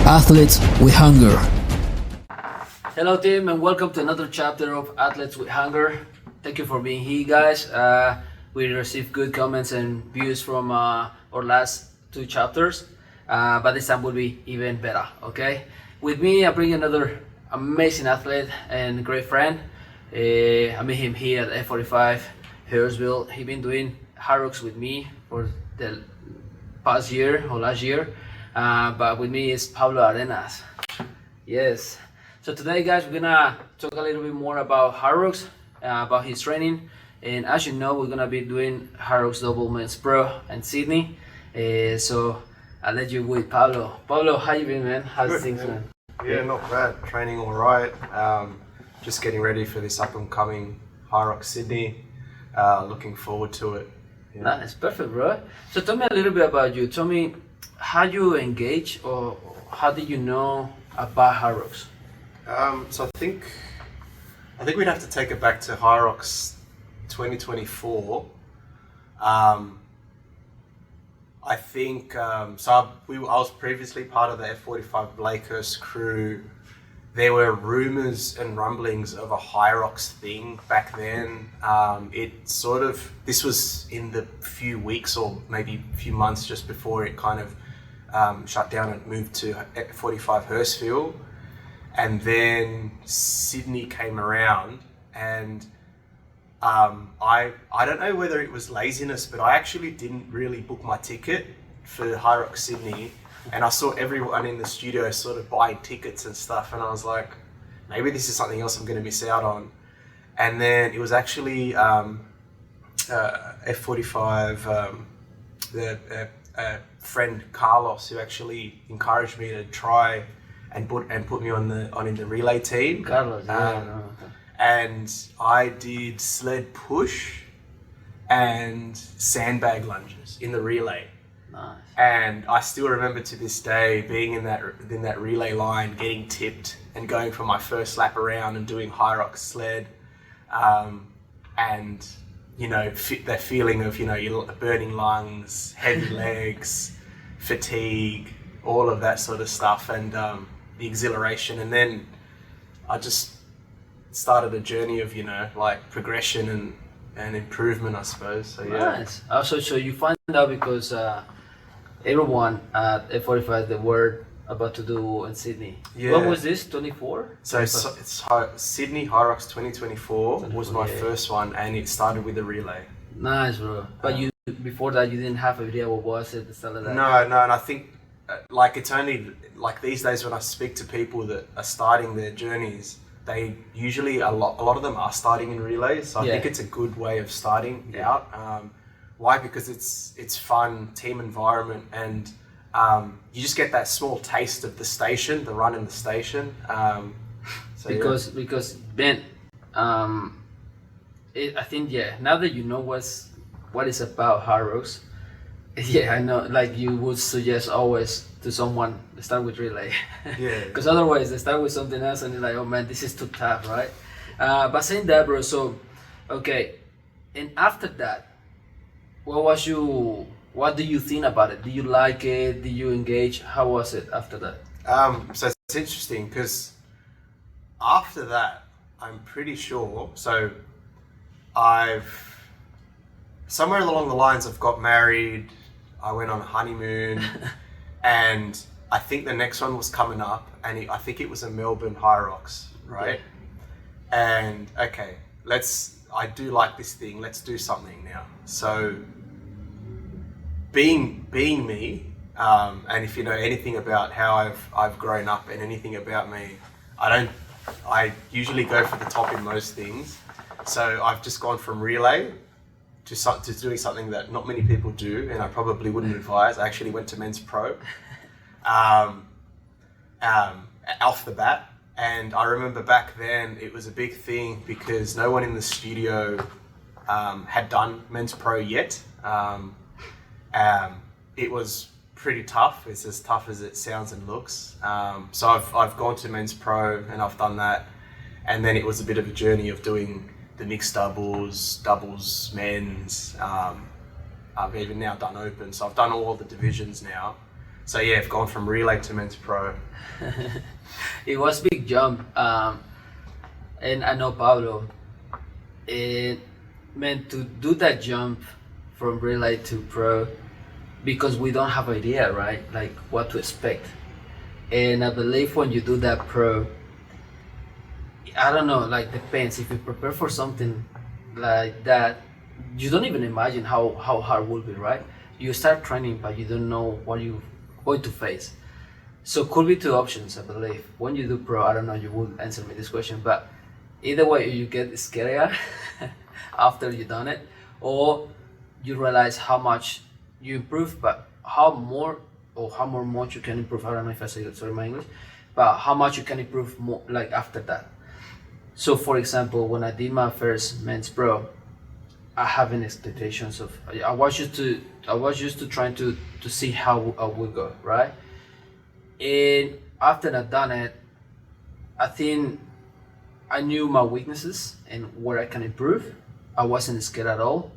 Athletes with Hunger. Hello team and welcome to another chapter of Athletes with Hunger. Thank you for being here guys. We received good comments and views from our last two chapters, but this time will be even better, okay? With me I bring another amazing athlete and great friend. I met him here at F45 Harrisville. He's been doing hard rocks with me for the past year or last year, but with me is Pablo Arenas. Yes. So today, guys, we're gonna talk a little bit more about hard rocks, about his training, and as you know, we're gonna be doing hard rocks double men's pro in Sydney. So I'll let you with Pablo. Pablo, how you been, man? How's Good, things, man. man? Yeah, not bad. Training all right. Just getting ready for this up and coming High Rock Sydney. Looking forward to it. Yeah. Nice, perfect, bro. So tell me a little bit about you. Tell me how you engage, or how did you know about hard rocks? So I think we'd have to take it back to High Rocks 2024. I was previously part of the F45 Blakehurst crew. There were rumors and rumblings of a High Rocks thing back then. This was in the few weeks or maybe a few months just before it kind of shut down and moved to F45 Hurstville. And then Sydney came around, and I don't know whether it was laziness, but I actually didn't really book my ticket for High Rock Sydney, and I saw everyone in the studio sort of buying tickets and stuff, and I was like, maybe this is something else I'm going to miss out on. And then it was actually F45, the friend Carlos, who actually encouraged me to try and put me in the relay team. Carlos, yeah. And I did sled push and sandbag lunges in the relay. Nice. And I still remember to this day being in that relay line, getting tipped and going for my first lap around and doing high rock sled, and that feeling of your burning lungs, heavy legs, fatigue, all of that sort of stuff, and the exhilaration. And then I just started a journey of progression and improvement, I suppose. So yeah. Nice. Also, so you find out because everyone at F45 they were about to do in Sydney. Yeah. What was this? 24? Sydney High Rocks 2024 was my first one, and it started with a relay. Nice, bro. But you before that you didn't have a idea what was it, the start of that? No, and I think it's only like these days when I speak to people that are starting their journeys, they usually a lot of them are starting in relays. So I think it's a good way of starting out. Why? Because it's fun, team environment, and you just get that small taste of the station, the run in the station. Because Ben, I think now that you know what is about hard rocks, I know, like you would suggest always to someone start with relay. Yeah. Because otherwise they start with something else and you're like, oh man, this is too tough, right? But saying that, bro, so okay, and after that, what do you think about it? Do you like it? Did you engage? How was it after that? So it's interesting because after that, I'm pretty sure. So somewhere along the lines, I've got married. I went on a honeymoon, and I think the next one was coming up, and I think it was a Melbourne High Rocks, right? Yeah. And okay, I do like this thing. Let's do something now. So being me, and if you know anything about how I've grown up and anything about me, I usually go for the top in most things. So I've just gone from relay to doing something that not many people do, and I probably wouldn't advise. I actually went to men's pro off the bat, and I remember back then it was a big thing because no one in the studio had done men's pro yet. It was pretty tough. It's as tough as it sounds and looks. So I've gone to men's pro and I've done that, and then it was a bit of a journey of doing the mixed doubles, men's. I've even now done open, so I've done all the divisions now. So yeah, I've gone from relay to men's pro. It was big jump, and I know Pablo. It meant to do that jump from relay to pro because we don't have idea, right? Like what to expect. And I believe when you do that pro, I don't know, like depends. If you prepare for something like that, you don't even imagine how hard it will be, right? You start training, but you don't know what you're going to face. So could be two options, I believe. When you do pro, I don't know, you will answer me this question, but either way, you get scarier after you done it, or you realize how much you improve, but how more or how more much you can improve. I don't know if I say it, sorry my English, but how much you can improve more like after that. So for example, when I did my first men's pro, I have an expectations of I was used to trying to see how I would go, right? And after I done it, I think I knew my weaknesses and where I can improve. I wasn't scared at all,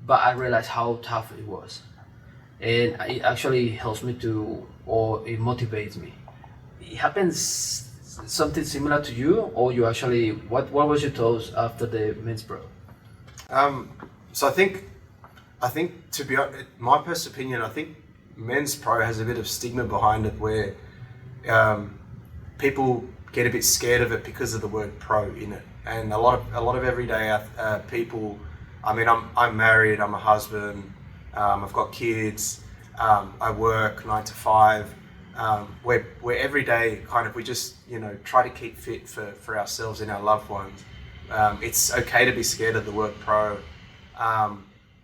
but I realized how tough it was, and it actually helps me to, or it motivates me. It happens something similar to you, or you actually what was your thoughts after the men's pro? So I think to be my personal opinion, I think men's pro has a bit of stigma behind it where people get a bit scared of it because of the word pro in it, and a lot of everyday people. I mean, I'm married, I'm a husband, I've got kids, I work 9 to 5. We're every day kind of we just try to keep fit for ourselves and our loved ones. It's okay to be scared of the word pro.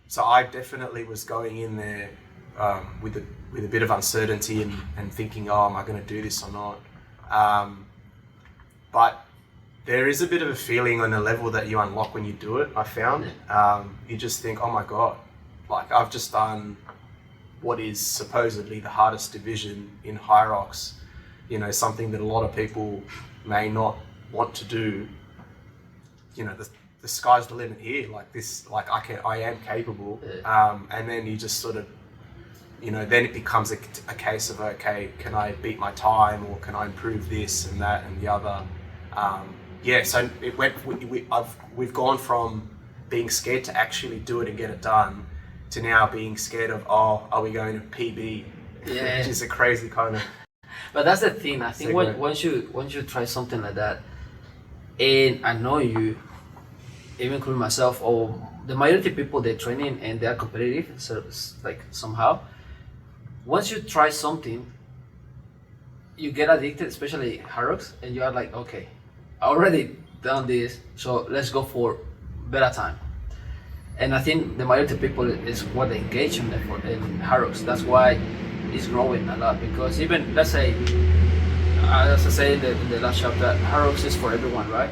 So I definitely was going in there with a bit of uncertainty and thinking, oh, am I going to do this or not? But there is a bit of a feeling on a level that you unlock when you do it, I found. You just think, oh my God, like I've just done what is supposedly the hardest division in Hyrox, something that a lot of people may not want to do. The sky's the limit here, like this, like I am capable. And then you just sort of, then it becomes a case of, okay, can I beat my time, or can I improve this and that and the other? So it went. We've gone from being scared to actually do it and get it done, to now being scared of, oh, are we going to PB? Yeah. Which is a crazy kind of. But that's the thing. I think Segment. once you try something like that, and I know you, even including myself, or the majority of people they're training and they are competitive, so it's like somehow. Once you try something, you get addicted, especially Hyrox, and you are like, okay, I already done this, so let's go for better time. And I think the majority of people is what they engage in Hyrox. That's why it's growing a lot, because even let's say, as I say in the last chapter, Hyrox is for everyone, right?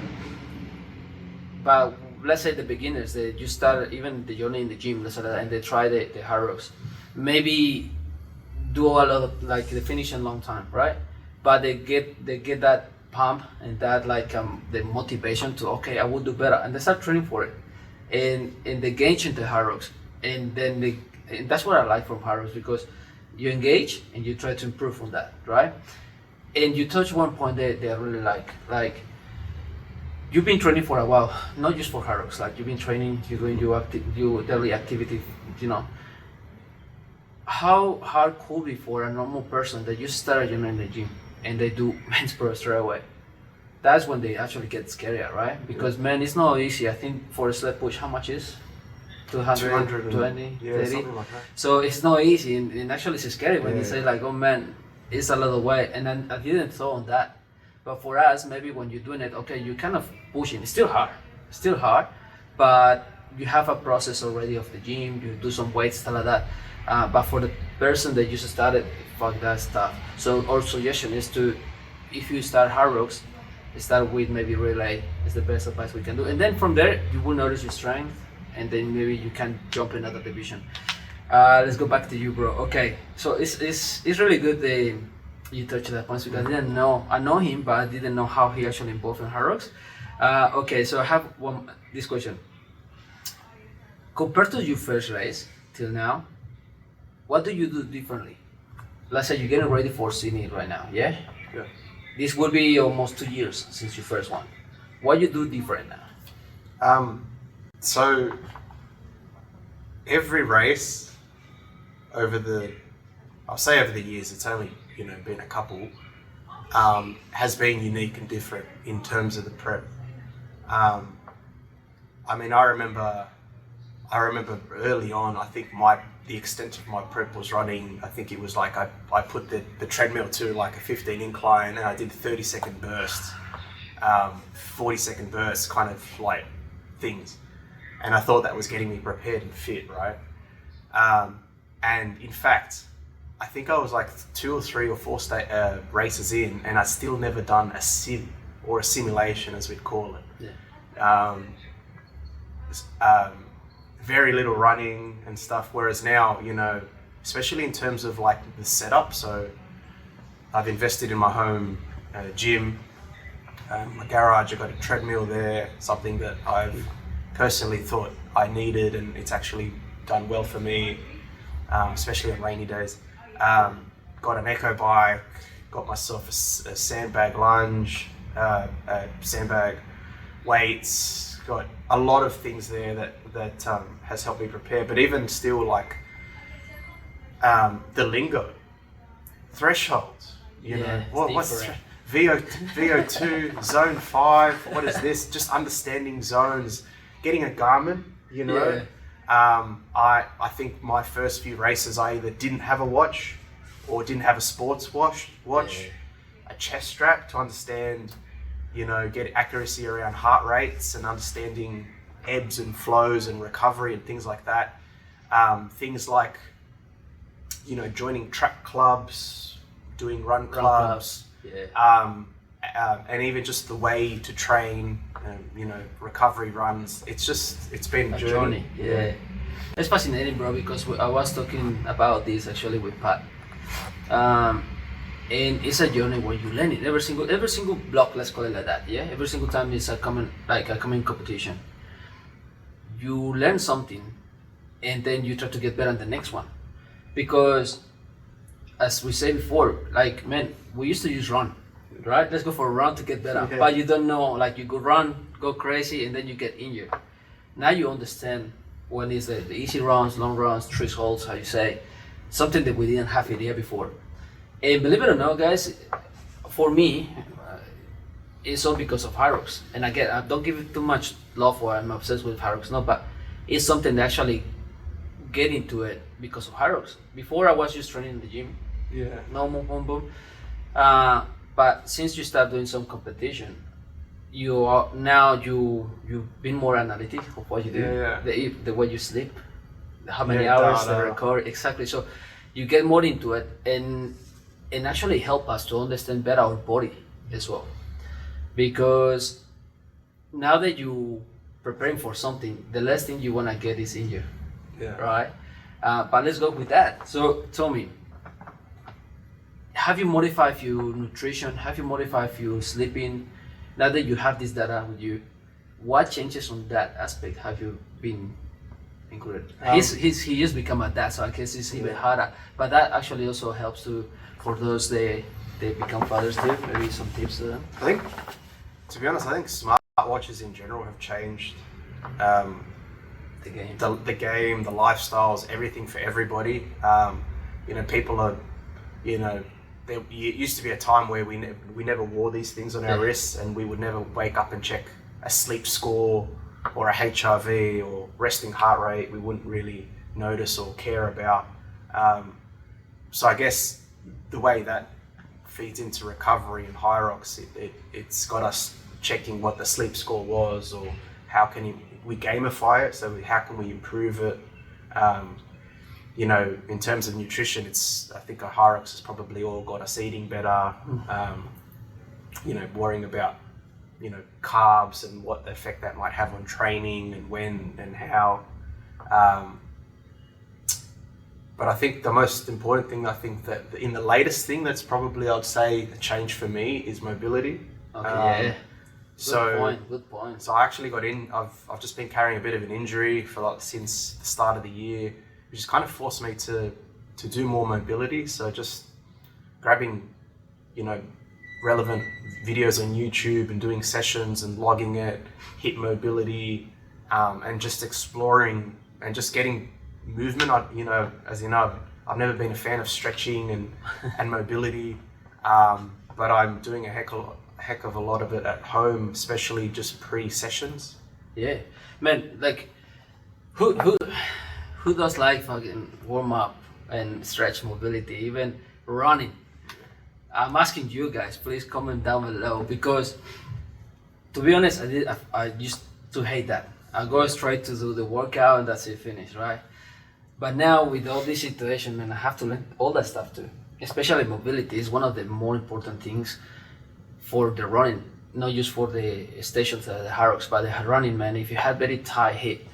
But let's say the beginners, they just start even the journey in the gym, let's say that, and they try the Hyrox. Maybe do a lot of like the finish in long time, right? But they get that pump and that like the motivation to, okay, I will do better, and they start training for it, and they engage into Hyrox, and then and that's what I like from Hyrox, because you engage and you try to improve on that, right? And you touch one point that I really like. You've been training for a while, not just for Hyrox. Like you've been training, you're doing your daily activity, How hard could be for a normal person that just started in the gym and they do men's pro straight away? That's when they actually get scarier, right? Because man, it's not easy. I think for a sled push, how much is 220, 30? Something like that. So it's not easy, and actually it's scary when you say like, oh man, it's a little way. And then I didn't thought on that. But for us, maybe when you're doing it, okay, you kind of pushing. It's still hard, but you have a process already of the gym. You do some weights, stuff like that. But for the person that just started, fuck that stuff. So our suggestion is to, if you start Hyrox, start with maybe relay. Is the best advice we can do, and then from there you will notice your strength, and then maybe you can jump in another division. Let's go back to you, bro. Okay, so it's really good that you touched that point, because I know him, but I didn't know how he actually involved in Hyrox. Okay, so I have this question. Compared to your first race till now, what do you do differently? let's say you're getting ready for Sydney right now, yeah? Yeah. This will be almost 2 years since your first one. What you do different now? So every race I'll say over the years, it's only, been a couple, has been unique and different in terms of the prep. I mean, I remember early on, I think the extent of my prep was running, I think it was like I put the treadmill to like a 15 incline and I did 30-second bursts, 40-second bursts kind of like things. And I thought that was getting me prepared and fit, right? And in fact, I think I was like 2 or 3 or 4 races in and I'd still never done a sim or a simulation as we'd call it. Yeah. Very little running and stuff, whereas now, especially in terms of like the setup, so I've invested in my home gym, my garage, I've got a treadmill there, something that I've personally thought I needed and it's actually done well for me, especially on rainy days. Got an echo bike, got myself a sandbag lunge, a sandbag weights, got a lot of things there that has helped me prepare. But even still, like the lingo, thresholds, what's VO2, zone 5, what is this? Just understanding zones, getting a Garmin, Yeah. I think my first few races I either didn't have a watch or didn't have a sports watch, Yeah. a chest strap to understand, get accuracy around heart rates and understanding ebbs and flows and recovery and things like that. Things like, joining track clubs, doing run clubs, Yeah. and even just the way to train, recovery runs. It's been a journey. Yeah. It's fascinating, bro, because I was talking about this actually with Pat. And it's a journey where you learn it every single block, let's call it like that. Yeah, every single time it's a common competition. You learn something, and then you try to get better in the next one, because as we said before, like, man, we used to use run, right? Let's go for a run to get better, Yeah. but you don't know, like, you go run, go crazy, and then you get injured. Now you understand when is the easy runs, long runs, thresholds, how you say, something that we didn't have idea before. And believe it or not, guys, for me, it's all because of Hyrox. And again, I don't give it too much love for I'm obsessed with Hyrox, no, but it's something that actually get into it because of Hyrox. Before I was just training in the gym, Yeah. normal, boom, boom. But since you start doing some competition, you've been more analytic of what you do, Yeah. the way you sleep, how many Yeah, hours, the data. recovery, exactly. So you get more into it, and actually help us to understand better our body as well, because now that you preparing for something, the last thing you want to get is injured, Yeah. right? But let's go with that. So tell me, have you modified your nutrition? Have you modified your sleeping? Now that you have this data with you, what changes on that aspect have you been included? He just become a dad, so I guess it's even harder. But that actually also helps for those they become fathers too. Maybe some tips to them. I think, to be honest, smartwatches in general have changed The game. the game, the lifestyles, everything for everybody. People are, there used to be a time where we never wore these things on our Yeah. wrists, and we would never wake up and check a sleep score or a HRV or resting heart rate. We wouldn't really notice or care about. So I guess the way that feeds into recovery and Hyrox, it's got us checking what the sleep score was, or how can we gamify it, so how can we improve it. In terms of nutrition, I think a Hyrox has probably all got us eating better, worrying about, carbs and what effect that might have on training and when and how. But I think the most important thing, that in the latest thing, that's probably, I'd say, a change for me is mobility. Okay, yeah. Good point. So I actually I've just been carrying a bit of an injury since the start of the year, which has kind of forced me to do more mobility. So just grabbing, you know, relevant videos on YouTube and doing sessions and logging it, hip mobility, and just exploring and just getting movement. As you know, I've never been a fan of stretching and mobility, but I'm doing a heck of a lot of it at home, especially just pre-sessions. Yeah, man. Like, who does like fucking warm up and stretch mobility, even running? I'm asking you guys, please comment down below, because to be honest, I used to hate that. I go straight to do the workout and that's it, finish, right? But now with all this situation, man, I have to learn all that stuff too. Especially mobility is one of the more important things for the running, not just for the stations, the hard rocks, but the running, man. If you have very tight hip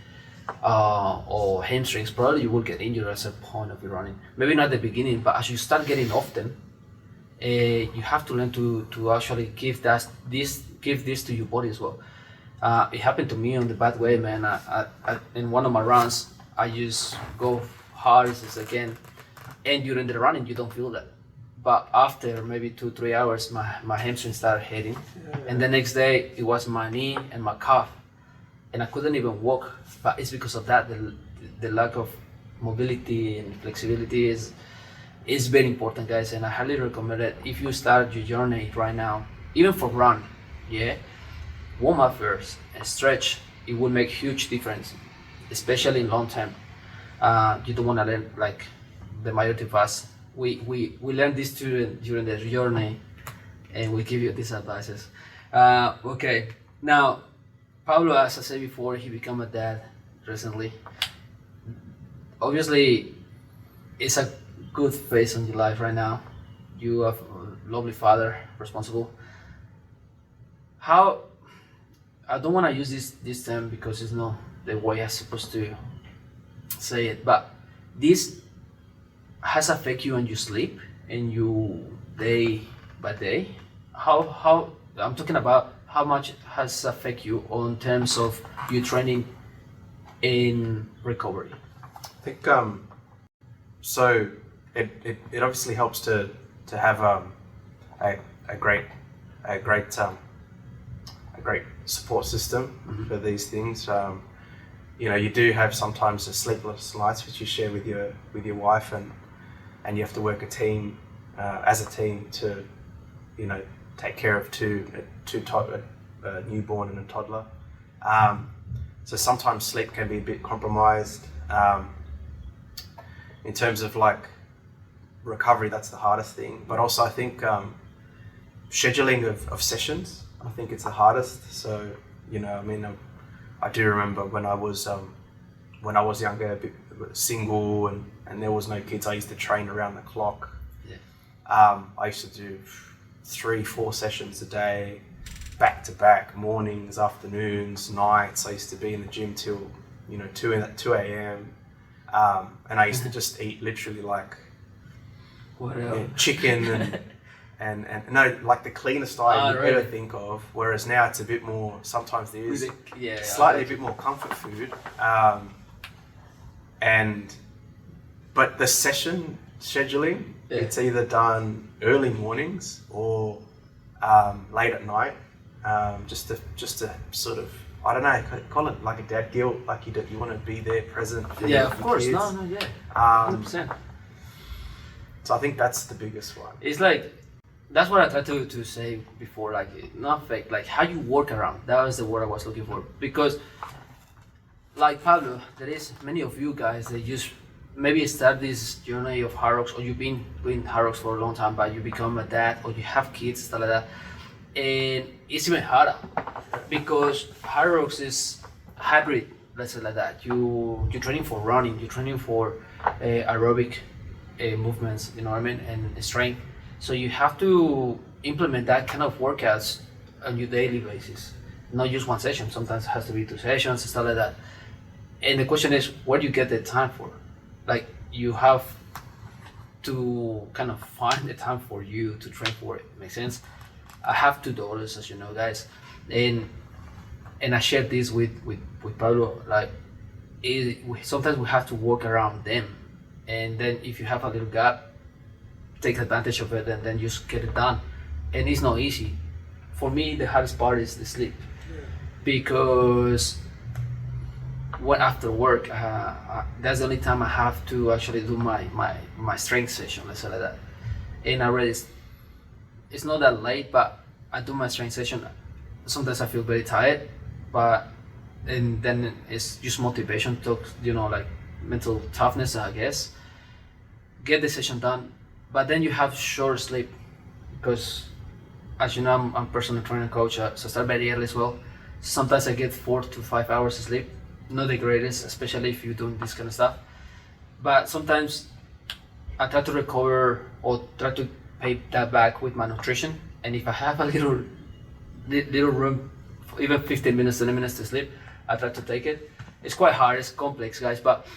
or hamstrings, probably you will get injured at some point of your running. Maybe not at the beginning, but as you start getting often, you have to learn to actually give this to your body as well. It happened to me on the bad way, man. I in one of my runs, I just go hard as I can, and during the running you don't feel that. But after maybe 2-3 hours, my hamstring started hurting, and the next day it was my knee and my calf, and I couldn't even walk. But it's because of that, the lack of mobility and flexibility is very important, guys. And I highly recommend it if you start your journey right now, even for run, yeah. Warm up first and stretch. It will make huge difference, especially in long term. You don't want to learn like the majority of us. We learn this during the journey, and we give you these advices. Okay, now Pablo, as I said before, he became a dad recently. Obviously, it's a good phase in your life right now. You have a lovely father, responsible. How, I don't want to use this term because it's not the way I'm supposed to say it, but this has affect you on your sleep and you day by day. How I'm talking about how much has affect you on terms of your training in recovery. I think so it obviously helps to have a great support system for these things. You do have sometimes the sleepless nights which you share with your wife, and you have to work as a team to take care of a newborn and a toddler. So sometimes sleep can be a bit compromised. In terms of like recovery, that's the hardest thing. But also I think scheduling of sessions, I think it's the hardest. So I do remember when I was younger, a bit single, and there was no kids. I used to train around the clock. Yeah. I used to do 3-4 sessions a day, back to back, mornings, afternoons, nights. I used to be in the gym till 2 a.m. And I used to just eat literally like chicken and no, like the cleanest diet you ever think of. Whereas now it's a bit more. Sometimes there is slightly a bit more comfort food. But the session scheduling, it's either done early mornings or late at night, just to sort of, I don't know, call it like a dad guilt, like you want to be there present for of course, kids. no, 100%. So I think that's the biggest one. It's like, that's what I tried to say before, like not fake, like how you work around. That was the word I was looking for. Because like Pablo, there is many of you guys that just maybe start this journey of hard rocks, or you've been doing hard rocks for a long time, but you become a dad or you have kids, stuff like that. And it's even harder because hard rocks is hybrid, let's say like that. You're training for running, you're training for aerobic movements, you know what I mean, and strength. So you have to implement that kind of workouts on your daily basis, not just one session. Sometimes it has to be 2 sessions, stuff like that. And the question is, where do you get the time for? Like, you have to kind of find the time for you to train for it. Make sense? I have 2 daughters, as you know, guys, and I share this with Pablo. Like, sometimes we have to work around them, and then if you have a little gap, take advantage of it and then just get it done. And it's not easy. For me, the hardest part is the sleep, because when after work, that's the only time I have to actually do my strength session, let's say like that. And already it's not that late, but I do my strength session. Sometimes I feel very tired, and then it's just motivation to, like mental toughness, I guess. Get the session done, but then you have short sleep, because as you know, I'm personal trainer coach, so I start very early as well. Sometimes I get 4 to 5 hours of sleep. Not the greatest, especially if you're doing this kind of stuff. But sometimes I try to recover or try to pay that back with my nutrition. And if I have a little room, even 15 minutes, 20 minutes to sleep, I try to take it. It's quite hard, it's complex, guys, but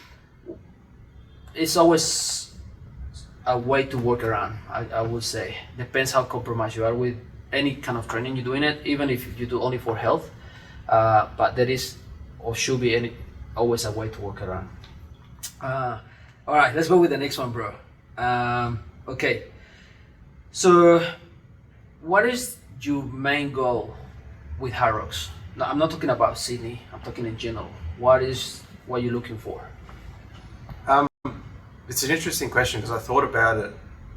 it's always a way to work around, I would say. Depends how compromised you are with any kind of training you're doing it, even if you do only for health. But there is or should be always a way to work around. All right, let's go with the next one, bro. Okay, so what is your main goal with Hard Rocks? No, I'm not talking about Sydney, I'm talking in general. What you're looking for? It's an interesting question, because I thought about it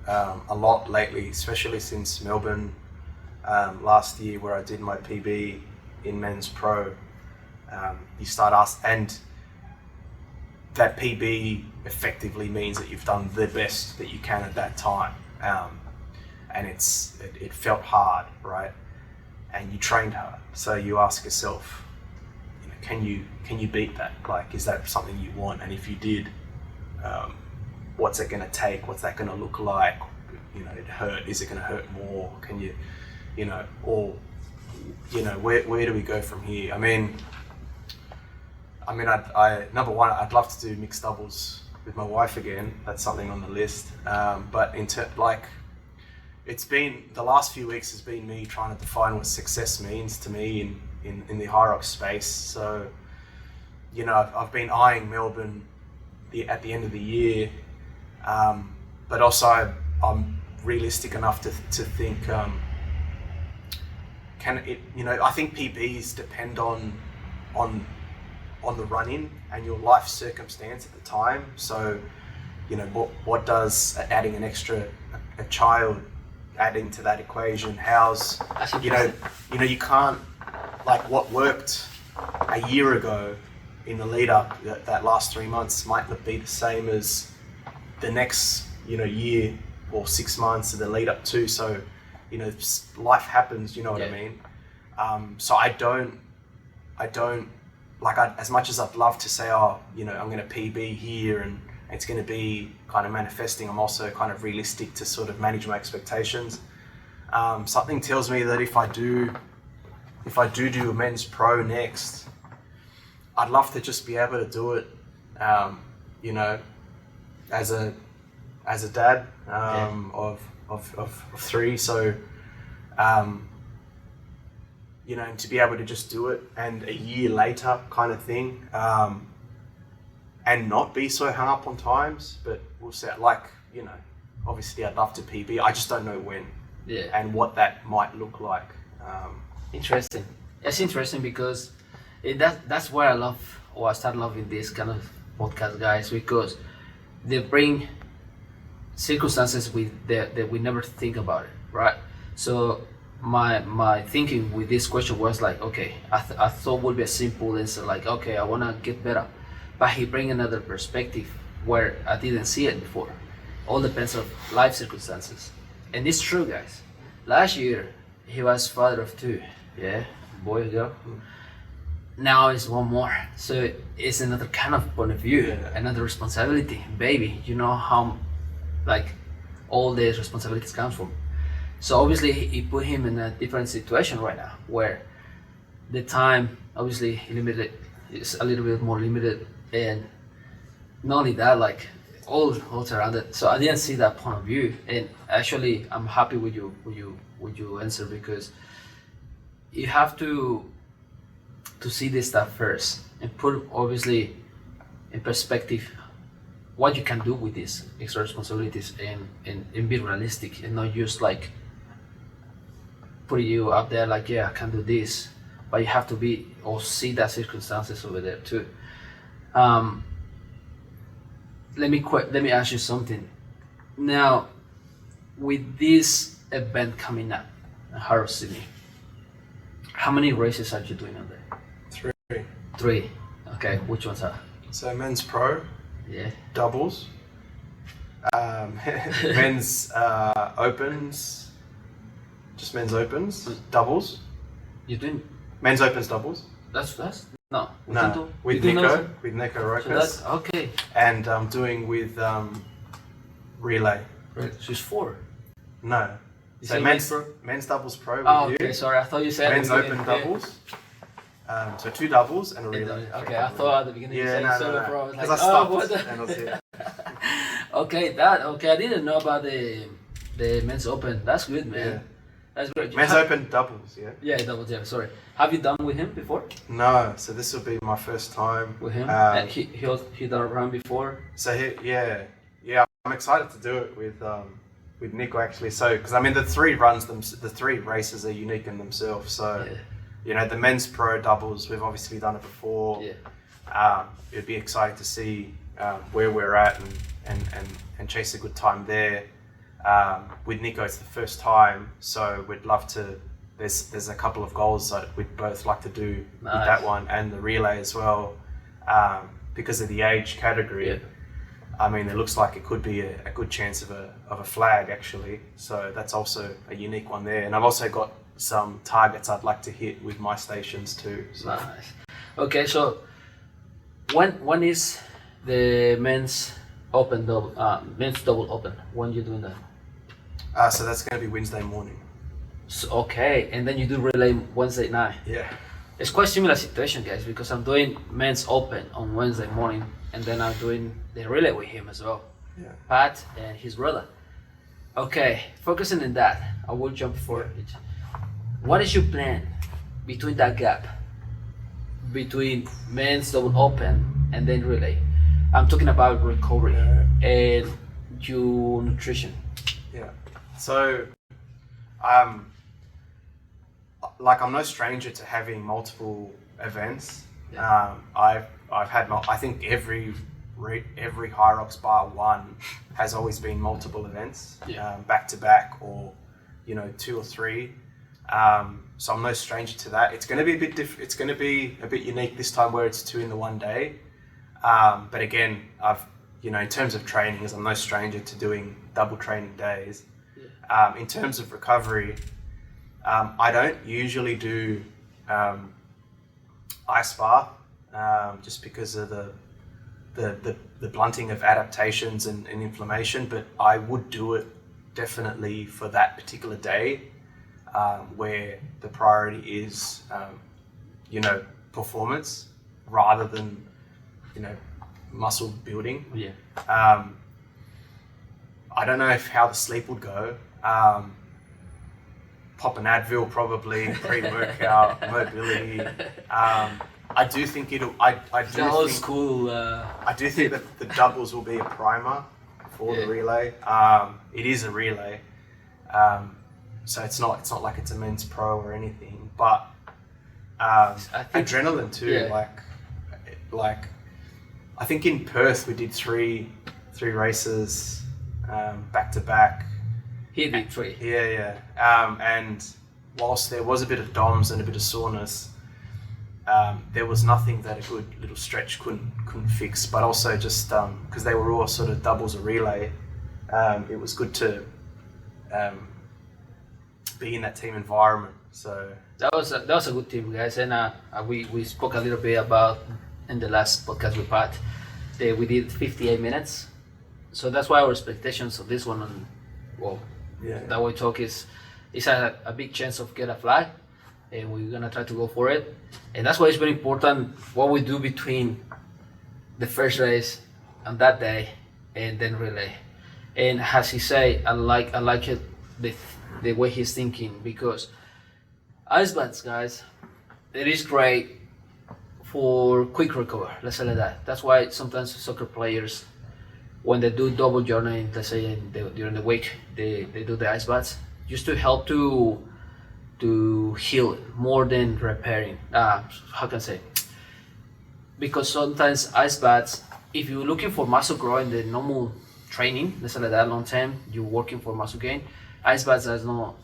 a lot lately, especially since Melbourne last year, where I did my PB in men's pro. You start asking, and that PB effectively means that you've done the best that you can at that time, and it felt hard, right? And you trained hard, so you ask yourself, can you beat that? Like, is that something you want? And if you did, what's it going to take? What's that going to look like? It hurt. Is it going to hurt more? Can you, or where do we go from here? I mean, I number one, I'd love to do mixed doubles with my wife again. That's something on the list. But it's been, the last few weeks has been me trying to define what success means to me in the high rock space. So, I've been eyeing Melbourne at the end of the year, but also I'm realistic enough to think, I think PBs depend on the run-in and your life circumstance at the time. So, what does adding a child add into that equation? How's, you can't, like, what worked a year ago in the lead up, that last 3 months might not be the same as the next, year or 6 months of the lead up to. So, life happens, what I mean? So I don't, as much as I'd love to say, I'm going to PB here and it's going to be kind of manifesting, I'm also kind of realistic to sort of manage my expectations. Something tells me that if I do a men's pro next, I'd love to just be able to do it, as a dad of 3. So, and to be able to just do it, and a year later kind of thing, and not be so hung up on times. But we'll say, obviously I'd love to PB. I just don't know when, and what that might look like. Interesting. It's interesting because that's why I started loving this kind of podcast, guys, because they bring circumstances that we never think about it, right? So my thinking with this question was like, okay, I thought would be a simple answer, like, okay, I want to get better, but he bring another perspective where I didn't see it before. All depends on life circumstances, and it's true, guys. Last year he was father of 2, boy and girl. Now it's 1 more, so it's another kind of point of view, another responsibility, baby. How, like, all these responsibilities comes from. So obviously he put him in a different situation right now, where the time obviously limited, is a little bit more limited, and not only that, like, all around it. So I didn't see that point of view, and actually I'm happy with your answer, because you have to see this stuff first and put obviously in perspective what you can do with these extra responsibilities and be realistic and not just like putting you up there like, yeah, I can do this, but you have to be or see that circumstances over there too. Let me ask you something now. With this event coming up in Harrow Sydney, how many races are you doing on there? Three. Okay, which ones are? So men's pro, Yeah. doubles, men's opens, just men's opens, doubles, You doing? men's opens doubles. That's no. No, with you do Nico, those? with Nico So Rokas, that's okay. and I'm doing with relay. Right. So it's 4. No, You so say men's doubles pro with Oh, you. okay. Sorry, I thought you said Men's at the open beginning, doubles. So 2 doubles and a yeah. relay. Okay, I thought at the beginning you Yeah, said no, solo no, pro. I no. was Because like, I stopped what the? and I was here. Okay, I didn't know about the men's open. That's good, man. Yeah. That's great. Men's open doubles, yeah. Yeah, double jab. Sorry. Have you done with him before? No, so this will be my first time With him? Um, He done around before. So yeah, I'm excited to do it with Nico actually. So because I mean the 3 races are unique in themselves. So Yeah. you know the men's pro doubles, we've obviously done it before. Yeah. It'd be exciting to see where we're at and chase a good time there. With Nico, it's the first time, so we'd love to. There's a couple of goals that we'd both like to do with Nice. that one and the relay as well, because of the age category. Yeah. I mean, it looks like it could be a good chance of a flag actually. So that's also a unique one there. And I've also got some targets I'd like to hit with my stations too. So. Nice. Okay, so when is the men's double open? When you doing that? So that's going to be Wednesday morning. So, okay, and then you do relay Wednesday night. Yeah. It's quite similar situation, guys, because I'm doing men's open on Wednesday morning, and then I'm doing the relay with him as well. Yeah. Pat and his brother. Okay, focusing on that, I will jump forward. What is your plan between that gap between men's double open and then relay? I'm talking about recovery and your nutrition. Yeah. So, like I'm no stranger to having multiple events. Yeah. I've had I think every High Rocks bar one has always been multiple events, Yeah. Back to back or 2 or 3. So I'm no stranger to that. It's going to be a bit It's going to be a bit unique this time where it's 2 in the one day. But again, in terms of training, as I'm no stranger to doing double training days. In terms of recovery, I don't usually do ice bar, just because of the blunting of adaptations and inflammation. But I would do it definitely for that particular day, where the priority is, performance rather than, muscle building. Yeah. I don't know how the sleep would go. Pop an Advil probably, pre-workout, mobility. I do think The old school. I do think that the doubles will be a primer for the relay. It is a relay, so it's not like it's a men's pro or anything. But think, adrenaline too. Yeah. Like I think in Perth we did three races back to back. He did 3. Yeah. And whilst there was a bit of DOMS and a bit of soreness, there was nothing that a good little stretch couldn't fix. But also just because they were all sort of doubles a relay, it was good to be in that team environment. So that was a good team, guys, and we spoke a little bit about in the last podcast with Pat. We did 58 minutes, so that's why our expectations of this one, that we talk is a big chance of get a flag, and we're gonna try to go for it, and that's why it's very important what we do between the first race on that day and then relay. And as he say, I like it the way he's thinking, because ice bands, guys, it is great for quick recover. Let's say like that. That's why sometimes soccer players when they do double journey, let's say during the week, they do the ice baths just to help to heal more than repairing. How can I say? Because sometimes ice baths, if you're looking for muscle growth in the normal training, let's say like that long time, you're working for muscle gain, ice baths is no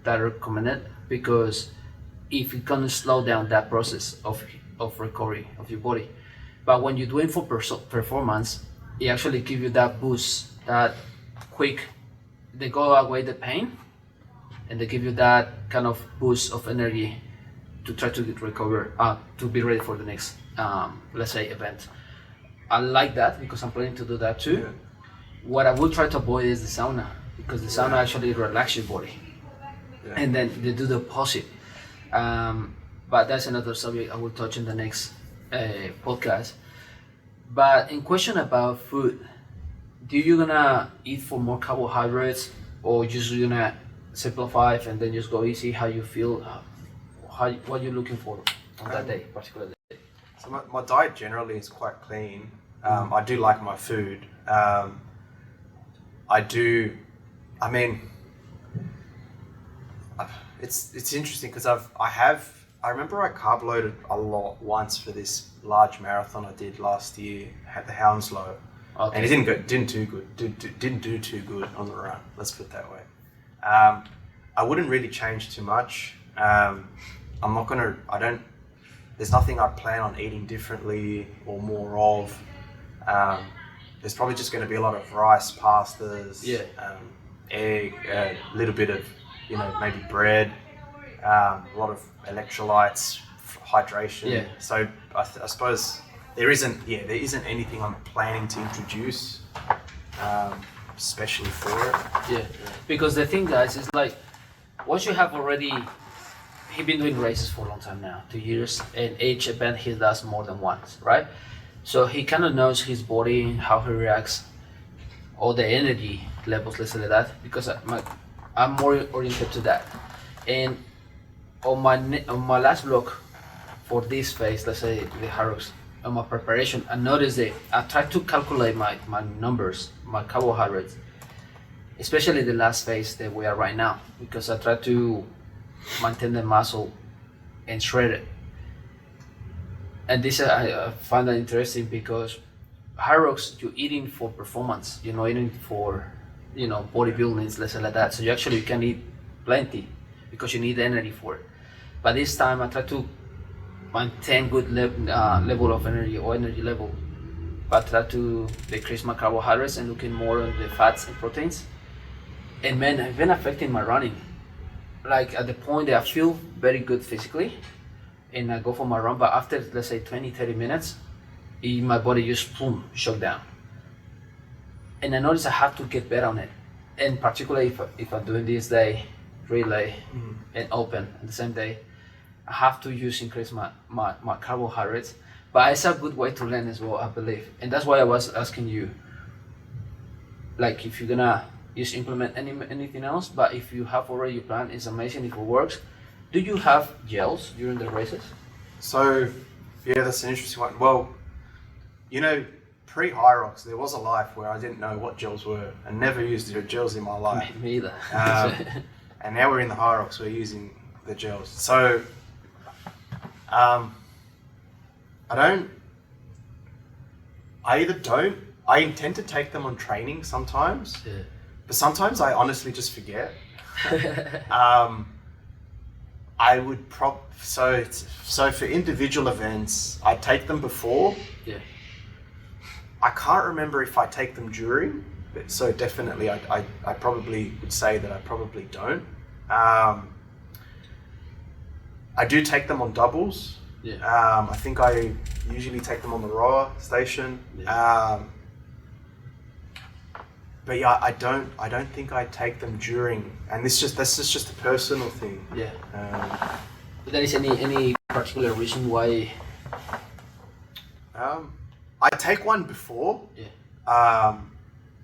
that recommended, because if it can slow down that process of recovery of your body. But when you're doing for performance, it actually give you that boost, that quick, they go away the pain, and they give you that kind of boost of energy to try to recover, to be ready for the next, let's say, event. I like that because I'm planning to do that too. Yeah. What I would try to avoid is the sauna, because the sauna actually relaxes your body, and then they do the opposite. But that's another subject I will touch in the next podcast. But in question about food, do you gonna eat for more carbohydrates, or just gonna simplify and then just go easy? How you feel? What you're looking for on that day, particular day? So my diet generally is quite clean. I do like my food. I mean, it's interesting because I remember I carb loaded a lot once for this large marathon I did last year at the Hounslow, and it didn't do too good on the run. Let's put it that way. I wouldn't really change too much. There's nothing I plan on eating differently or more of. There's probably just going to be a lot of rice, pastas, egg, a little bit of, maybe bread, a lot of electrolytes, hydration. Yeah. So I suppose there isn't anything I'm planning to introduce, especially for it. Yeah, because the thing, guys, is like, once you have already, he been doing races for a long time now, 2 years, and each event he does more than once, right? So he kind of knows his body, how he reacts, all the energy levels, let's say that, because I'm more oriented to that. And on my last block for this phase, let's say the Harrows, on my preparation, I noticed that I tried to calculate my numbers, my carbohydrates, especially the last phase that we are right now, because I try to maintain the muscle and shred it. And this I find that interesting, because high rocks, you're eating for performance, you're not eating for bodybuilding, let's say like that. So you can eat plenty because you need energy for it. But this time I try to maintain good level of energy level, but try to decrease my carbohydrates and looking more on the fats and proteins. And man, I've been affecting my running. Like at the point that I feel very good physically, and I go for my run, but after, let's say, 20-30 minutes, my body just boom, shut down. And I notice I have to get better on it. And particularly if I'm doing this day, relay and open on the same day, I have to increase my carbohydrates. But it's a good way to learn as well, I believe. And that's why I was asking you, like, if you're gonna just implement anything else, but if you have already your plan, it's amazing if it works. Do you have gels during the races? So, yeah, that's an interesting one. Well, pre-High Rocks, there was a life where I didn't know what gels were and never used the gels in my life. Me either. And now we're in the High Rocks, we're using the gels. So, I intend to take them on training sometimes, but sometimes I honestly just forget. I would so for individual events, I take them before. Yeah. I can't remember if I take them during, but so definitely I probably would say that I probably don't. I do take them on doubles. Yeah. I think I usually take them on the rower station. Yeah. But yeah, I don't think I take them during, and that's just a personal thing. Yeah. But there is any particular reason why? I take one before. Yeah.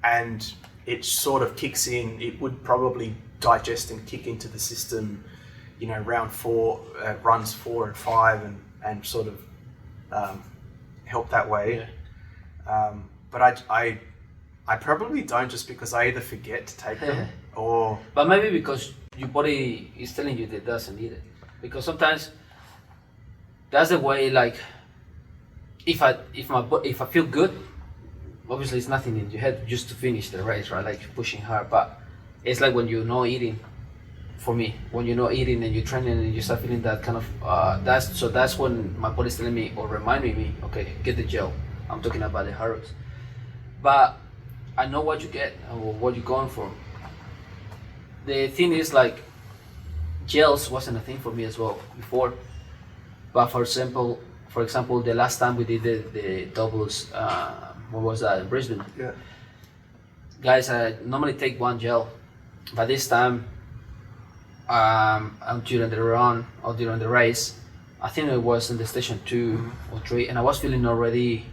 And it sort of kicks in. It would probably digest and kick into the system, round 4, runs 4 and 5, and sort of help that way. Yeah. But I probably don't, just because I either forget to take them or But maybe because your body is telling you that it doesn't need it. Because sometimes that's the way. Like if I feel good, obviously it's nothing in your head just to finish the race, right? Like pushing hard. But it's like when you're not eating. For me, when you're not eating and you're training and you start feeling that kind of that's when my body's telling me or reminding me, okay, get the gel. I'm talking about the Harrows. But I know what you get or what you're going for. The thing is, like, gels wasn't a thing for me as well before. But for example, the last time we did the doubles, what was that, in Brisbane? yeah, Guys, I normally take one gel, but this time, during the run or during the race, I think it was in the station 2 or 3, and I was feeling already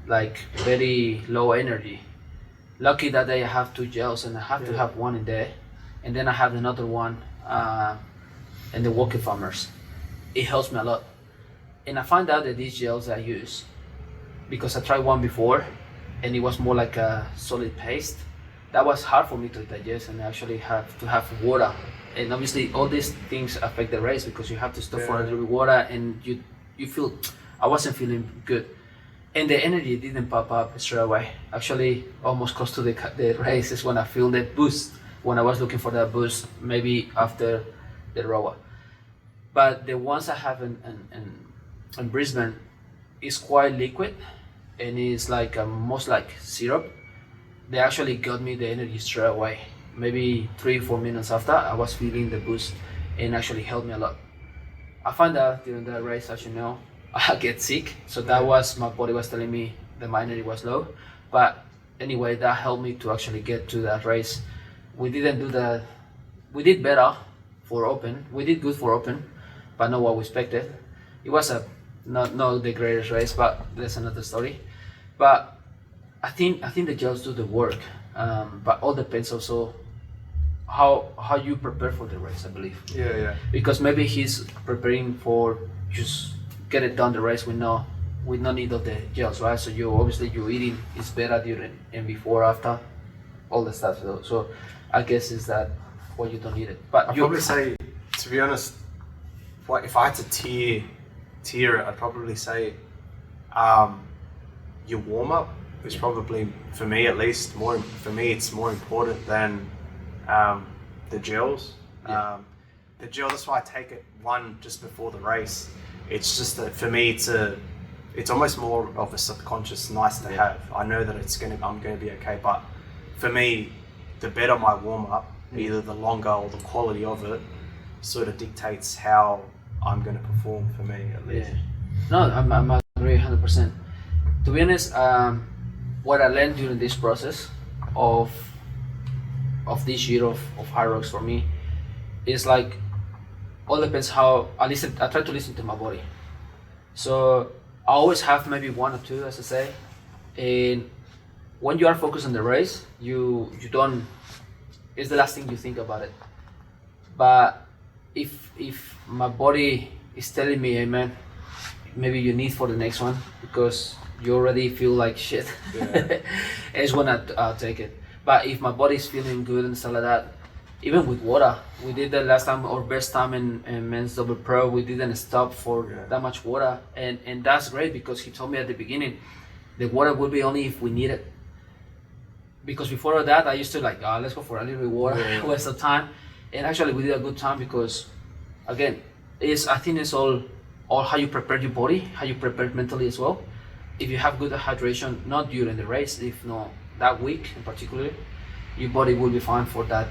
like very low energy. Lucky that day I have 2 gels and I have to have one in there, and then I have another one in the walking farmers. It helps me a lot, and I find out that these gels I use, because I tried one before and it was more like a solid paste. That was hard for me to digest, and I actually have to have water. And obviously all these things affect the race because you have to stop for a little bit water, and you feel, I wasn't feeling good. And the energy didn't pop up straight away. Actually, almost close to the race is when I feel the boost, when I was looking for that boost, maybe after the rower. But the ones I have in Brisbane is quite liquid, and it's like most like syrup. They actually got me the energy straight away. Maybe 3 or 4 minutes after, I was feeling the boost, and actually helped me a lot. I found out during the race, as you know, I get sick. So that was, my body was telling me that my energy was low. But anyway, that helped me to actually get to that race. We didn't do that. We did better for open. We did good for open, but not what we expected. It was not the greatest race, but that's another story. But I think the gels do the work. But all depends also how you prepare for the race, I believe. yeah. Because maybe he's preparing for just get it done the race with no need of the gels, right? So you obviously your eating is better during and before, after, all the stuff. So I guess is that why you don't need it. But I'd probably say, to be honest, if I had to tier it, I'd probably say your warm up is probably, for me at least, it's more important than the gels. Yeah. The gel, that's why I take it one just before the race. It's just that for me, it's almost more of a subconscious nice to have. I know that I'm gonna be okay, but for me, the better my warm up, either the longer or the quality of it, sort of dictates how I'm gonna perform, for me at least. Yeah. No, I'm agree 100%. To be honest, what I learned during this process of this year of hard rocks for me is like, all depends how I try to listen to my body. So I always have maybe 1 or 2, as I say, and when you are focused on the race, you don't, it's the last thing you think about it. But if my body is telling me, hey man, maybe you need for the next one because you already feel like shit, it's when I'll take it. But if my body's feeling good and stuff like that, even with water, we did the last time, our best time in men's double pro, we didn't stop for that much water, and that's great because he told me at the beginning the water would be only if we need it. Because before that I used to like, let's go for a little bit of water, waste of time, and actually we did a good time because, again, I think it's all how you prepare your body, how you prepare mentally as well. If you have good hydration, not during the race, if not that week in particular, your body will be fine for that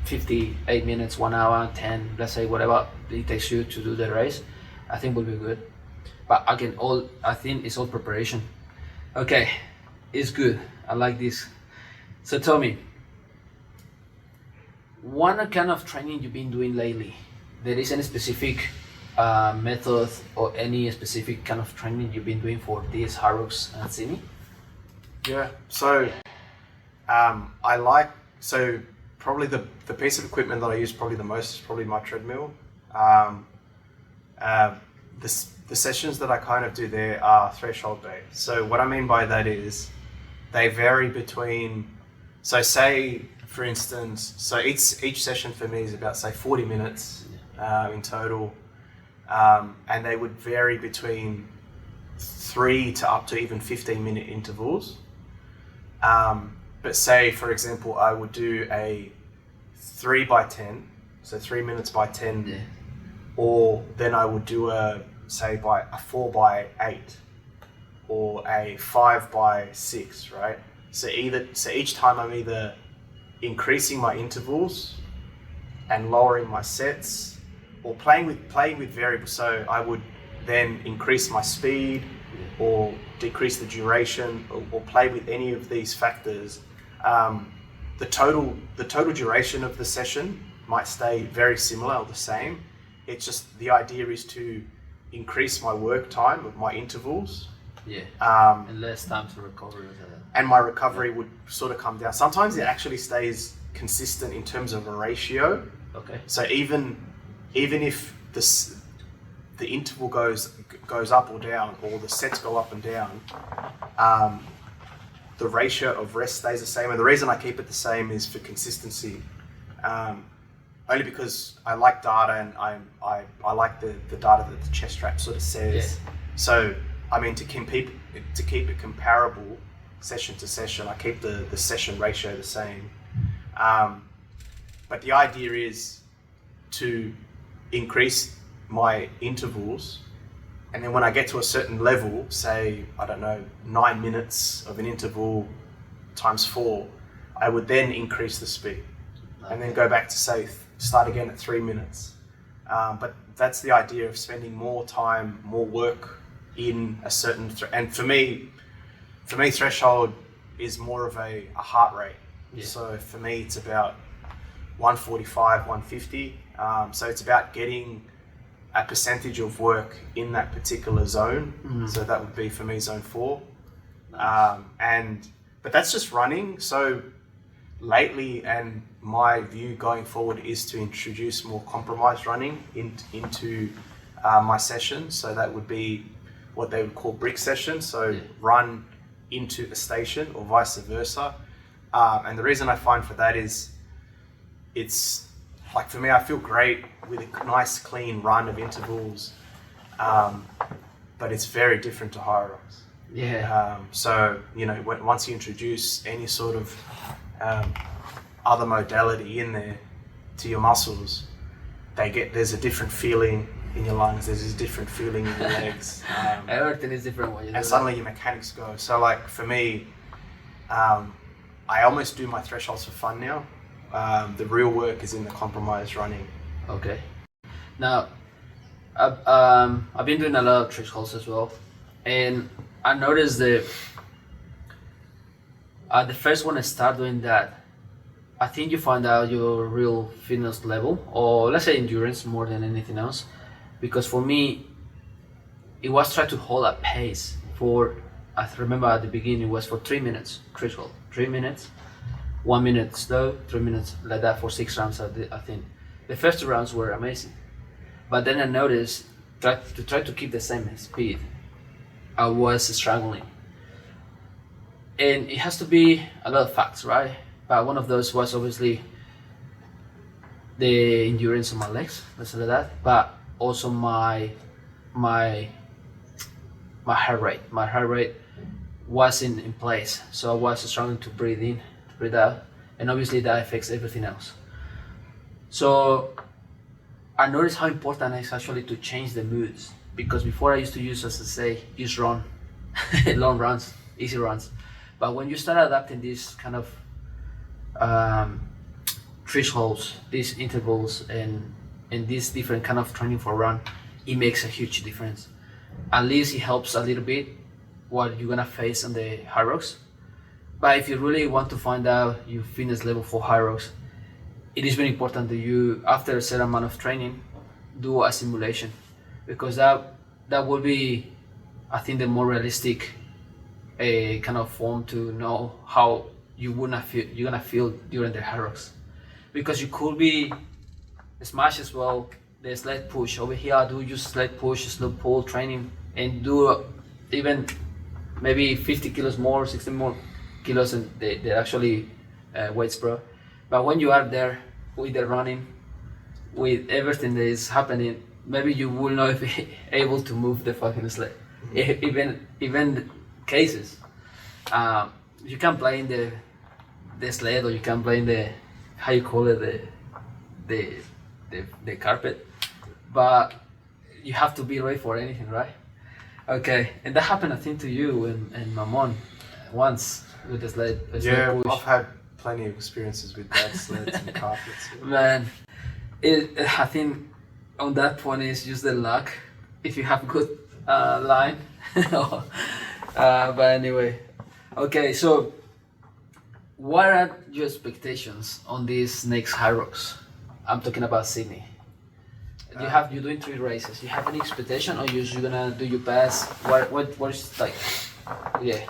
58 minutes, 1 hour, 10, let's say, whatever it takes you to do the race. I think will be good. But again, I think it's all preparation. Okay, it's good. I like this. So tell me, what kind of training you've been doing lately? There is any specific method or any specific kind of training you've been doing for these hard rocks and Sydney? Yeah. So probably the piece of equipment that I use probably the most is probably my treadmill. The sessions that I kind of do there are threshold based. So what I mean by that is, they vary between, so say for instance, so each session for me is about say 40 minutes in total, and they would vary between 3 to up to even 15-minute intervals. But say for example I would do a 3 by 10, so 3 minutes by 10, or then I would do a 4 by 8 or a 5 by 6, right? So each time I'm either increasing my intervals and lowering my sets, or playing with variables. So I would then increase my speed or decrease the duration, or play with any of these factors. The total duration of the session might stay very similar or the same. It's just the idea is to increase my work time of my intervals. And less time to recover. And my recovery would sort of come down. Sometimes it actually stays consistent in terms of a ratio. Okay. So even if the interval goes up or down, or the sets go up and down, the ratio of rest stays the same. And the reason I keep it the same is for consistency. Only because I like data, and I like the data that the chest strap sort of says. So I mean, to keep it comparable session to session, I keep the session ratio the same. But the idea is to increase my intervals, and then when I get to a certain level, say, I don't know, 9 minutes of an interval times 4, I would then increase the speed, and then go back to start again at 3 minutes. But that's the idea of spending more time, more work in a certain, and for me, threshold is more of a heart rate. So for me, it's about 145, 150. So it's about getting a percentage of work in that particular zone. So that would be for me zone 4. But that's just running. So lately, and my view going forward is to introduce more compromised running into my sessions. So that would be what they would call brick sessions. So run into a station or vice versa. And the reason I find for that is, it's like, for me, I feel great with a nice clean run of intervals, but it's very different to high rocks. So, you know, once you introduce any sort of other modality in there to your muscles, there's a different feeling in your lungs, there's a different feeling in your legs. Everything is different when you do and suddenly your mechanics go. So like for me, I almost do my thresholds for fun now. The real work is in the compromised running. Okay. Now, I've been doing a lot of thresholds as well, and I noticed that the first when I start doing that, I think you find out your real fitness level, or let's say endurance more than anything else. Because for me, it was try to hold a pace for, I remember at the beginning, it was for 3 minutes threshold, 3 minutes, 1 minute slow, 3 minutes, like that for 6 rounds. I think the first 2 rounds were amazing, but then I noticed try to keep the same speed, I was struggling, and it has to be a lot of facts, right? But one of those was obviously the endurance of my legs, let's say that, but also my heart rate. My heart rate wasn't in place, so I was struggling to breathe in, breathe out, and obviously that affects everything else. So I noticed how important it is actually to change the moods, because before I used to use, as I say, just run, long runs, easy runs. But when you start adapting these kind of thresholds, these intervals, and this different kind of training for run, it makes a huge difference. At least it helps a little bit what you're gonna face on the high rocks. But if you really want to find out your fitness level for high rocks, it is very important that you, after a certain amount of training, do a simulation, because that will be, I think, the more realistic kind of form to know how you're gonna feel during the high rocks. Because you could be smash as well, the sled push. Over here I do just sled push, slow pull training, and do even maybe 50 kilos more, 60 more kilos, and they're actually weights, bro. But when you are there with the running, with everything that is happening, maybe you will not be able to move the fucking sled. Even cases, you can play in the sled, or you can play in the, how you call it, the carpet, but you have to be ready for anything, right? Okay, and that happened, I think, to you and Mamon once with the sled. Yeah, push. I've had plenty of experiences with bad sleds and carpets. Yeah. Man, I think on that point is just the luck if you have good line. But anyway, okay, so what are your expectations on these next High Rocks? I'm talking about Sydney. You're doing 3 races. You have any expectation, or you're just gonna do your best? What is like? Yeah.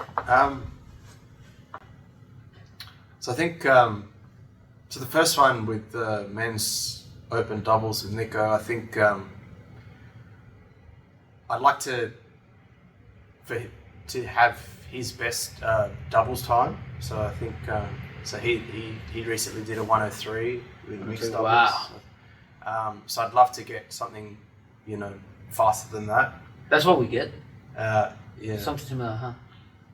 So I think so the first one with the men's open doubles with Nico, I think I'd like to have his best doubles time. So I think so he recently did a 103 with mixed doubles. Wow. So I'd love to get something, faster than that. That's what we get. Yeah. Something similar,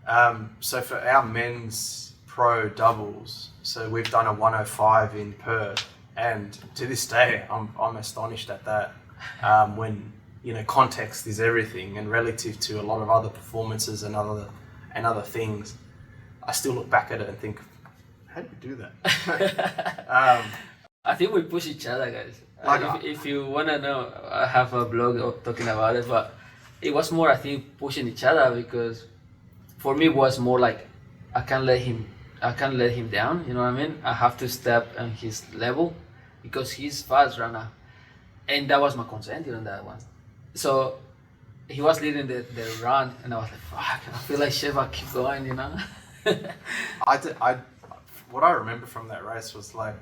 huh? So for our men's pro doubles, so we've done a 105 in Perth, and to this day, I'm astonished at that. When context is everything, and relative to a lot of other performances and other things, I still look back at it and think, how did we do that? I think we push each other, guys. Like, If you wanna know, I have a blog talking about it, but it was more, I think, pushing each other, because for me it was more like I can't let him down. You know what I mean? I have to step on his level because he's fast runner, and that was my concern during that one. So he was leading the run, and I was like, fuck, I feel like shit, I keep going, What I remember from that race was like,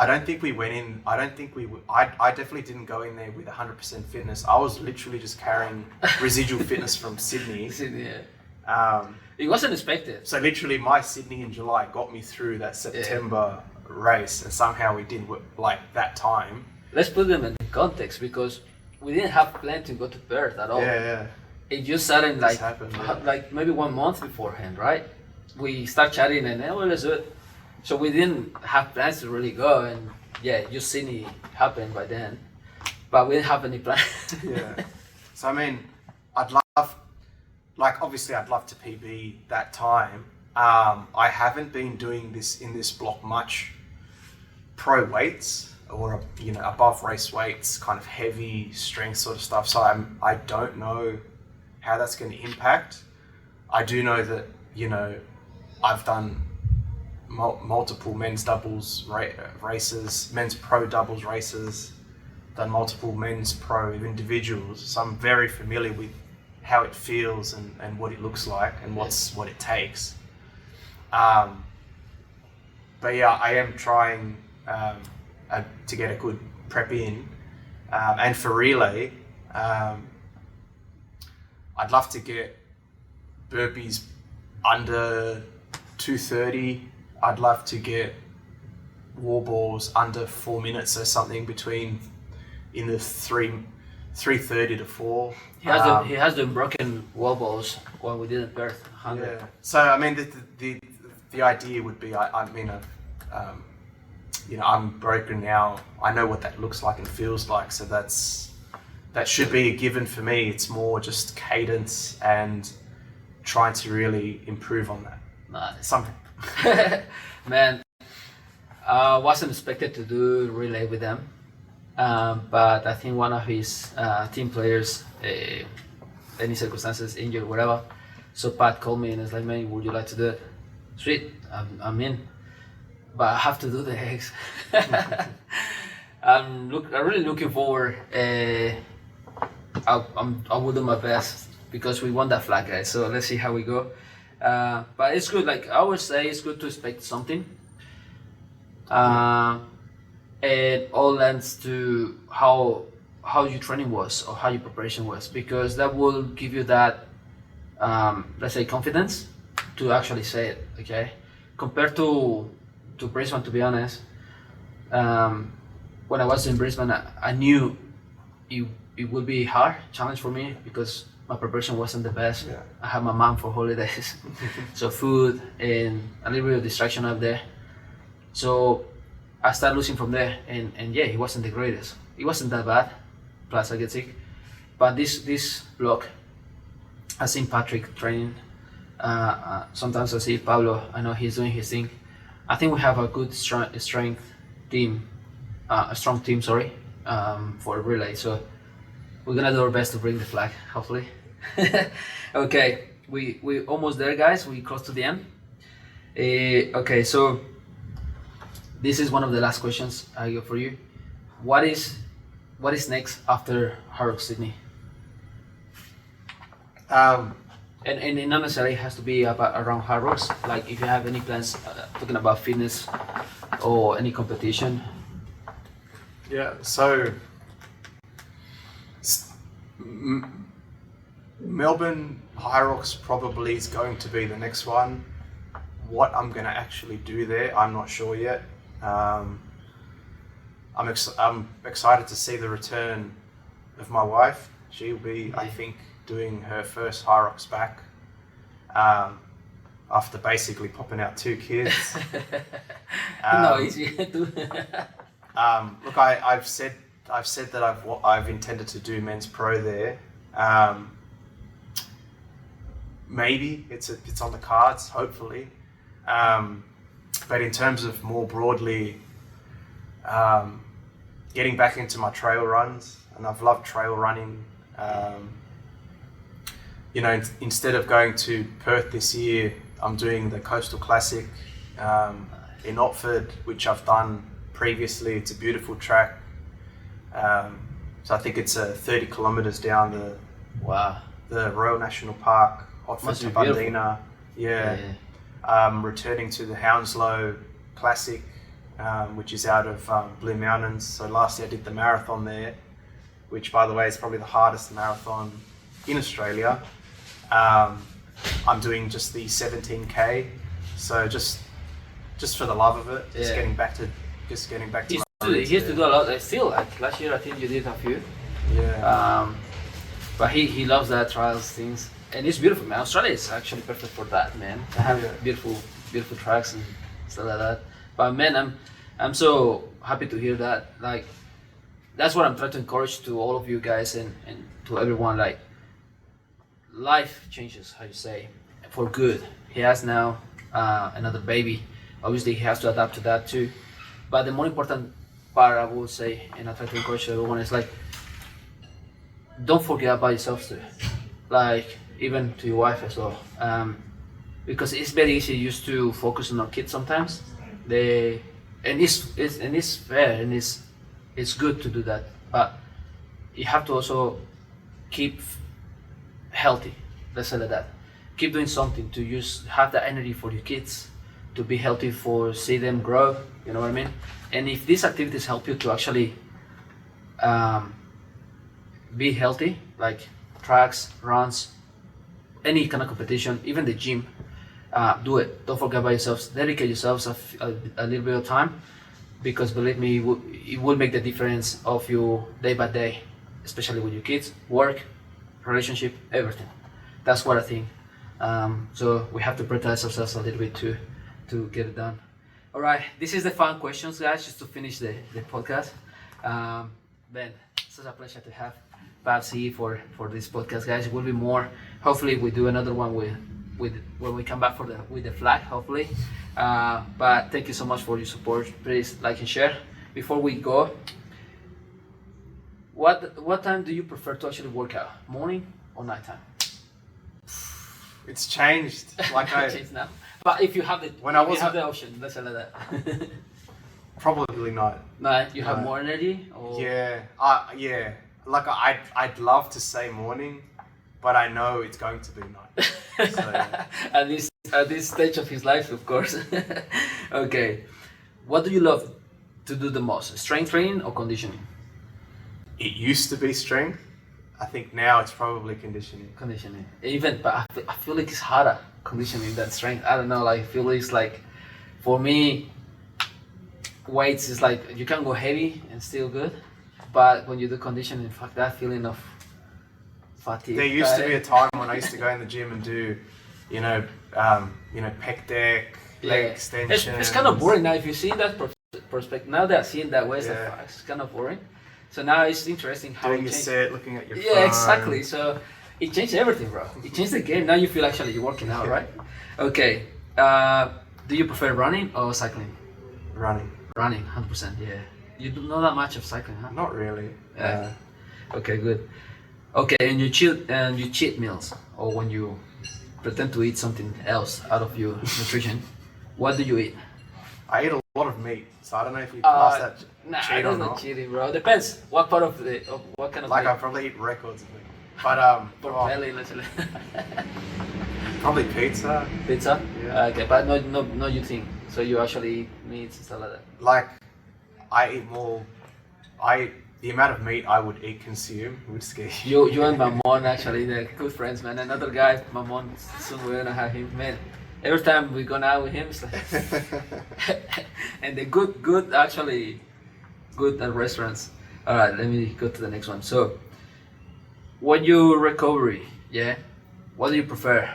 I don't think we went in. I definitely didn't go in there with 100% fitness. I was literally just carrying residual fitness from Sydney. Yeah. It wasn't expected. So literally, my Sydney in July got me through that September race, and somehow we did like that time. Let's put them in context, because we didn't have planned to go to Perth at all. Yeah. It just suddenly happened, like maybe 1 month beforehand, right? We start chatting and let's do it. So we didn't have plans to really go, and just Sydney happened by then, but we didn't have any plans. Yeah. So I mean, obviously I'd love to PB that time. I haven't been doing this in this block much pro weights, or above race weights, kind of heavy strength sort of stuff. So I don't know how that's going to impact. I do know that I've done multiple men's doubles races, men's pro doubles races, done multiple men's pro individuals. So I'm very familiar with how it feels and what it looks like and what it takes. But yeah, I am trying to get a good prep in, and for relay, I'd love to get burpees under 230. I'd love to get wall balls under 4 minutes, or something between in the 3:30 to 4. He has the broken wall balls when we did in Perth. 100. Yeah. So I mean, the idea would be, I'm broken now. I know what that looks like and feels like. So that should be a given for me. It's more just cadence and trying to really improve on that. Nice. Something. Man, I wasn't expected to do relay with them, but I think one of his team players, any circumstances, injured, whatever. So Pat called me and was like, "Man, would you like to do it?" Sweet, I'm in, but I have to do the eggs. I'm really looking forward. I will do my best because we won that flag, guys. So let's see how we go. But it's good. Like I would say, it's good to expect something. It all lends to how your training was or how your preparation was, because that will give you that, let's say, confidence to actually say it. Okay, compared to Brisbane, to be honest, when I was in Brisbane, I knew it would be a hard challenge for me because my preparation wasn't the best. Yeah. I had my mom for holidays, so food and a little bit of distraction up there. So I started losing from there, and yeah, it wasn't the greatest. It wasn't that bad. Plus I get sick, but this block, I seen Patrick training. Sometimes I see Pablo. I know he's doing his thing. I think we have a good strength team, a strong team. Sorry, for relay. So we're gonna do our best to bring the flag. Hopefully. Okay, we almost there, guys. We close to the end. Okay, so this is one of the last questions I got for you. What is next after Hard Rock Sydney? And it not necessarily has to be around Hard Rocks. Like if you have any plans talking about fitness or any competition. Yeah, so Melbourne High Rocks probably is going to be the next one. What I'm going to actually do there, I'm not sure yet. I'm excited to see the return of my wife. She'll be, I think, doing her first High Rocks back after basically popping out 2 kids. No, easy to. Look, I've said that I've intended to do men's pro there. Maybe it's on the cards, hopefully. But in terms of more broadly, getting back into my trail runs, and I've loved trail running. You know, instead of going to Perth this year, I'm doing the Coastal Classic in Otford, which I've done previously. It's a beautiful track. So I think it's 30 kilometers down the Royal National Park, Otford to Bundeena. Yeah. Returning to the Hounslow Classic, which is out of Blue Mountains. So last year I did the marathon there, which by the way is probably the hardest marathon in Australia. I'm doing just the 17k, so just for the love of it, just getting back to He used to do a lot. Still, like last year I think you did a few. Yeah. But he loves that trials things, and it's beautiful, man. Australia is actually perfect for that, man. I have beautiful tracks and stuff like that. But man, I'm so happy to hear that. Like, that's what I'm trying to encourage to all of you guys and to everyone. Like, life changes, how you say, for good. He has now another baby. Obviously, he has to adapt to that too. But the more important part, I would say, and I try to encourage everyone, is like, don't forget about yourselves too. Like, even to your wife as well. Because it's very easy just to focus on our kids sometimes. It's fair and it's good to do that. But you have to also keep healthy. Let's say like that. Keep doing something to just have the energy for your kids, to be healthy, for see them grow. You know what I mean? And if these activities help you to actually be healthy, like tracks, runs, any kind of competition, even the gym, do it. Don't forget about yourselves. Dedicate yourselves a little bit of time, because believe me, it will make the difference of you day by day, especially with your kids, work, relationship, everything. That's what I think. So we have to prioritize ourselves a little bit to get it done. All right, this is the fun questions, guys, just to finish the podcast. Ben, it's such a pleasure to have Babs here for this podcast, guys. It will be more. Hopefully, we do another one with when we come back with the flag. Hopefully, but thank you so much for your support. Please like and share. Before we go, what time do you prefer to actually work out? Morning or nighttime? It's changed. Like Changed now. But if you have the the option, let's say like that. Probably not. Night, you have more energy? Or? Yeah. Yeah. Like I'd love to say morning, but I know it's going to be night. So, yeah. At this stage of his life, of course. Okay. What do you love to do the most? Strength training or conditioning? It used to be strength. I think now it's probably conditioning. Conditioning. Even, but I feel like it's harder conditioning that strength. I don't know, like feel it's like for me weights is like you can go heavy and still good, but when you do conditioning, fuck that feeling of fatigue. There used to be a time when I used to go in the gym and do, pec deck, leg extensions. It's kind of boring now if you see that perspective. Now they're seeing that way, it's kind of boring. So now it's interesting how doing it your changed. set, looking at your phone. Yeah, exactly. So it changed everything, bro. It changed the game. Now you feel actually you're working out, right? Okay. Do you prefer running or cycling? Running. Running, 100%. Yeah. You don't know that much of cycling, huh? Not really. Yeah. Okay, good. Okay, and you cheat meals, or when you pretend to eat something else out of your nutrition, what do you eat? I eat a lot of meat, so I don't know if you class that Nah, cheat or that's not. not cheating, bro. Depends. What part of what kind of Like meat? I probably eat records of meat, but Belly, literally. probably pizza. Pizza? Yeah. Okay, but no you think. So you actually eat meats and stuff like that. Like I eat more. The amount of meat I would consume would scare you. You and Mamon actually, they're good friends, man. Another guy, Mamon, soon we're gonna have him, man. Every time we go out with him, it's like, and they're good actually, good at restaurants. All right, let me go to the next one. So, when you recovery, yeah, what do you prefer?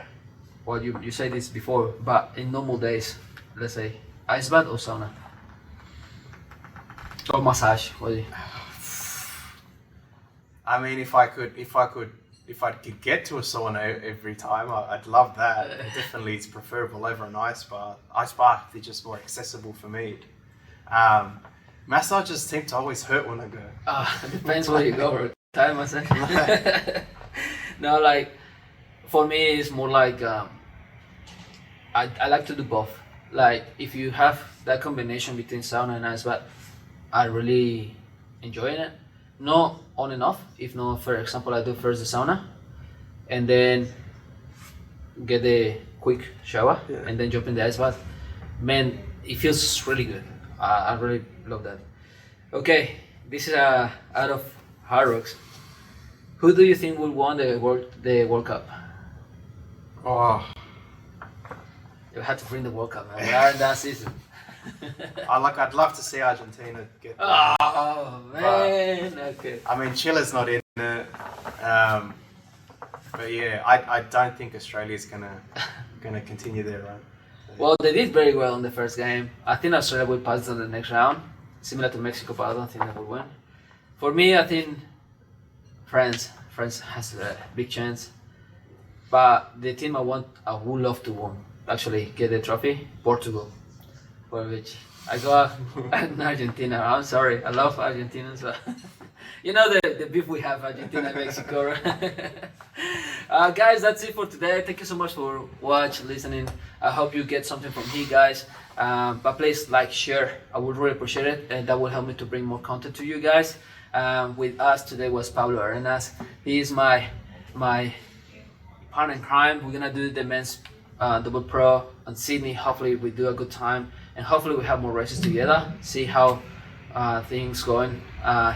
Well, you said this before, but in normal days, let's say, ice bath or sauna? Or massage, what do you? I mean, if I could get to a sauna every time, I'd love that. Definitely, it's preferable over an ice bath. Ice bath is just more accessible for me. Massages seem to always hurt when I go. It depends where you go, bro. Thai massage. No, like for me, it's more like I like to do both. Like if you have that combination between sauna and ice bath, I really enjoying it. Not on and off. If not, for example, I do first the sauna, and then get the quick shower, and then jump in the ice bath. Man, it feels really good. I really love that. Okay, this is out of Hard Rocks. Who do you think will win the World Cup? Oh, You had to bring the World Cup, man. We are in that season. I'd love to see Argentina get there. Oh man, okay. I mean, Chile's not in it, but yeah, I don't think Australia's gonna continue their run. Well, they did very well in the first game. I think Australia will pass on the next round, similar to Mexico, but I don't think they will win. For me, I think France has a big chance. But the team I would love to win, actually get the trophy, Portugal. For which I go in Argentina. I'm sorry, I love Argentina, so you know the beef we have, Argentina and Mexico. Right? Guys, that's it for today. Thank you so much for watching, listening. I hope you get something from here, guys. But please like, share. I would really appreciate it, and that will help me to bring more content to you guys. With us today was Pablo Arenas. He is my partner in crime. We're gonna do the men's double pro on Sydney. Hopefully we do a good time, and hopefully we have more races together. See how things going.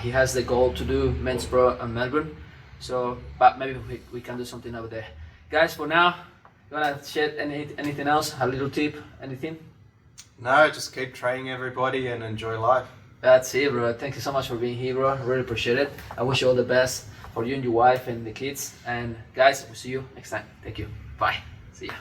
He has the goal to do men's pro in Melbourne. So, but maybe we can do something over there, guys. For now, you wanna share anything else? A little tip? Anything? No, just keep training everybody and enjoy life. That's it, bro. Thank you so much for being here, bro. Really appreciate it. I wish you all the best for you and your wife and the kids. And guys, we'll see you next time. Thank you. Bye. See ya.